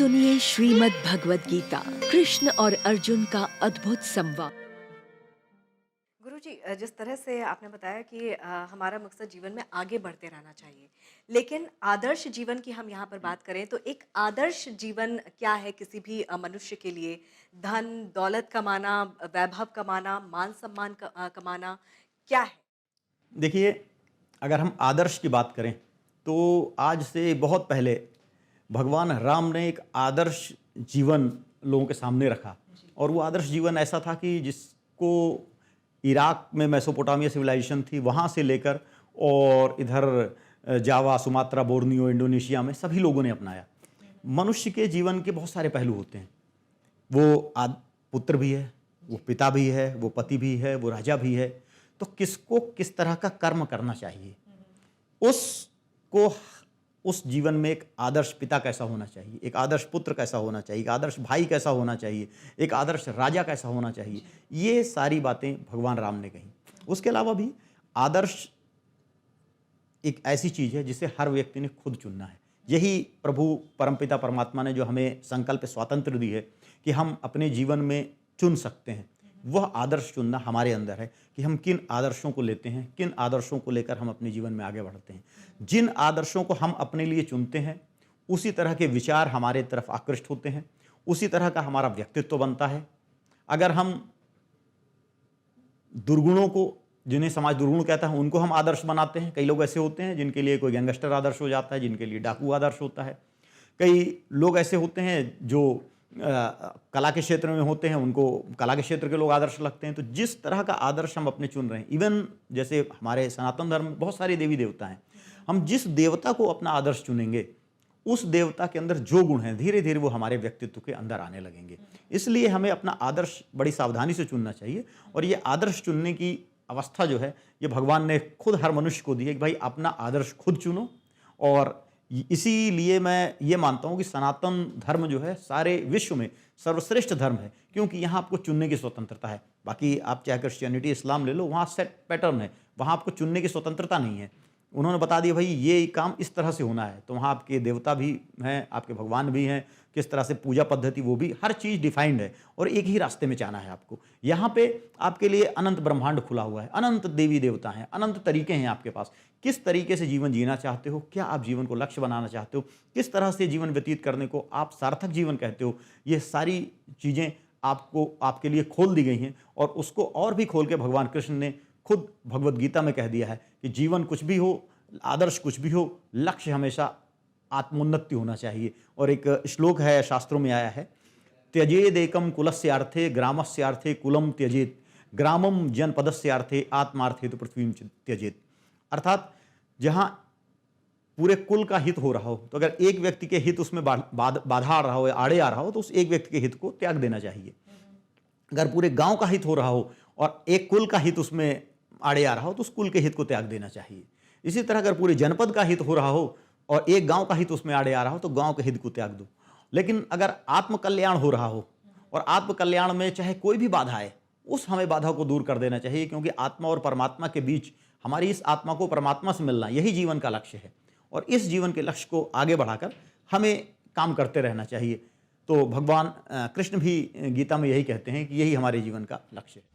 सुनिए श्रीमद् भगवद गीता, कृष्ण और अर्जुन का अद्भुत संवाद। गुरुजी, जिस तरह से आपने बताया कि हमारा मकसद जीवन में आगे बढ़ते रहना चाहिए, लेकिन आदर्श जीवन की हम यहाँ पर बात करें तो एक आदर्श जीवन क्या है किसी भी मनुष्य के लिए? धन, दौलत कमाना, वैभव कमाना, मान सम्मान कमाना, क्या है? देखिए, अगर हम आदर्श की बात करें, तो आज से बहुत पहले भगवान राम ने एक आदर्श जीवन लोगों के सामने रखा। और वो आदर्श जीवन ऐसा था कि जिसको इराक में मेसोपोटामिया सिविलाइजेशन थी, वहाँ से लेकर और इधर जावा, सुमात्रा, बोर्नियो, इंडोनेशिया में सभी लोगों ने अपनाया। मनुष्य के जीवन के बहुत सारे पहलू होते हैं। वो पुत्र भी है, वो पिता भी है, वो पति भी है, वो राजा भी है। तो किसको किस तरह का कर्म करना चाहिए, उसको उस जीवन में एक आदर्श पिता कैसा होना चाहिए, एक आदर्श पुत्र कैसा होना चाहिए, एक आदर्श भाई कैसा होना चाहिए, एक आदर्श राजा कैसा होना चाहिए, ये सारी बातें भगवान राम ने कही। उसके अलावा भी आदर्श एक ऐसी चीज़ है जिसे हर व्यक्ति ने खुद चुनना है। यही प्रभु परमपिता परमात्मा ने जो हमें संकल्प स्वातंत्र दी है कि हम अपने जीवन में चुन सकते हैं, वह आदर्श चुनना हमारे अंदर है कि हम किन आदर्शों को लेते हैं, किन आदर्शों को लेकर हम अपने जीवन में आगे बढ़ते हैं। जिन आदर्शों को हम अपने लिए चुनते हैं, उसी तरह के विचार हमारे तरफ आकृष्ट होते हैं, उसी तरह का हमारा व्यक्तित्व बनता है। अगर हम दुर्गुणों को, जिन्हें समाज दुर्गुण कहता है, उनको हम आदर्श बनाते हैं, कई लोग ऐसे होते हैं जिनके लिए कोई गैंगस्टर आदर्श हो जाता है, जिनके लिए डाकू आदर्श होता है। कई लोग ऐसे होते हैं जो कला के क्षेत्र में होते हैं, उनको कला के क्षेत्र के लोग आदर्श लगते हैं। तो जिस तरह का आदर्श हम अपने चुन रहे हैं, इवन जैसे हमारे सनातन धर्म में बहुत सारे देवी देवता हैं, हम जिस देवता को अपना आदर्श चुनेंगे, उस देवता के अंदर जो गुण हैं, धीरे धीरे वो हमारे व्यक्तित्व के अंदर आने लगेंगे। इसलिए हमें अपना आदर्श बड़ी सावधानी से चुनना चाहिए। और ये आदर्श चुनने की अवस्था जो है, ये भगवान ने खुद हर मनुष्य को दी है कि भाई अपना आदर्श खुद चुनो। और इसीलिए मैं ये मानता हूँ कि सनातन धर्म जो है सारे विश्व में सर्वश्रेष्ठ धर्म है, क्योंकि यहाँ आपको चुनने की स्वतंत्रता है। बाकी आप चाहे क्रिश्चियनिटी, इस्लाम ले लो, वहाँ सेट पैटर्न है, वहाँ आपको चुनने की स्वतंत्रता नहीं है। उन्होंने बता दिया भाई ये काम इस तरह से होना है, तो वहाँ आपके देवता भी हैं, आपके भगवान भी हैं, किस तरह से पूजा पद्धति, वो भी हर चीज़ डिफाइंड है और एक ही रास्ते में जाना है आपको। यहाँ पे आपके लिए अनंत ब्रह्मांड खुला हुआ है, अनंत देवी देवता हैं, अनंत तरीके हैं आपके पास। किस तरीके से जीवन जीना चाहते हो, क्या आप जीवन को लक्ष्य बनाना चाहते हो, किस तरह से जीवन व्यतीत करने को आप सार्थक जीवन कहते हो, ये सारी चीज़ें आपको आपके लिए खोल दी गई हैं। और उसको और भी खोल के भगवान कृष्ण ने खुद भगवद गीता में कह दिया है कि जीवन कुछ भी हो, आदर्श कुछ भी हो, लक्ष्य हमेशा आत्मोन्नति होना चाहिए। और एक श्लोक है, शास्त्रों में आया है, त्यजेदेकम कुलस्यार्थे ग्रामस्यार्थे कुलम त्यजेत, ग्रामम जनपदस्यार्थे आत्मार्थे तो पृथ्वी त्यजेत। अर्थात जहाँ पूरे कुल का हित हो रहा हो, तो अगर एक व्यक्ति के हित उसमें बाधा आ रहा हो या आड़े आ रहा हो, तो उस एक व्यक्ति के हित को त्याग देना चाहिए। अगर पूरे गांव का हित हो रहा हो और एक कुल का हित उसमें आड़े आ रहा हो, तो उस कुल के हित को त्याग देना चाहिए। इसी तरह अगर पूरे जनपद का हित हो रहा हो और एक गांव का हित उसमें आड़े आ रहा हो, तो गांव के हित को त्याग दो। लेकिन अगर आत्मकल्याण हो रहा हो और आत्मकल्याण में चाहे कोई भी बाधा आए, उस हमें बाधा को दूर कर देना चाहिए, क्योंकि आत्मा और परमात्मा के बीच हमारी इस आत्मा को परमात्मा से मिलना, यही जीवन का लक्ष्य है। और इस जीवन के लक्ष्य को आगे बढ़ाकर हमें काम करते रहना चाहिए। तो भगवान कृष्ण भी गीता में यही कहते हैं कि यही हमारे जीवन का लक्ष्य है।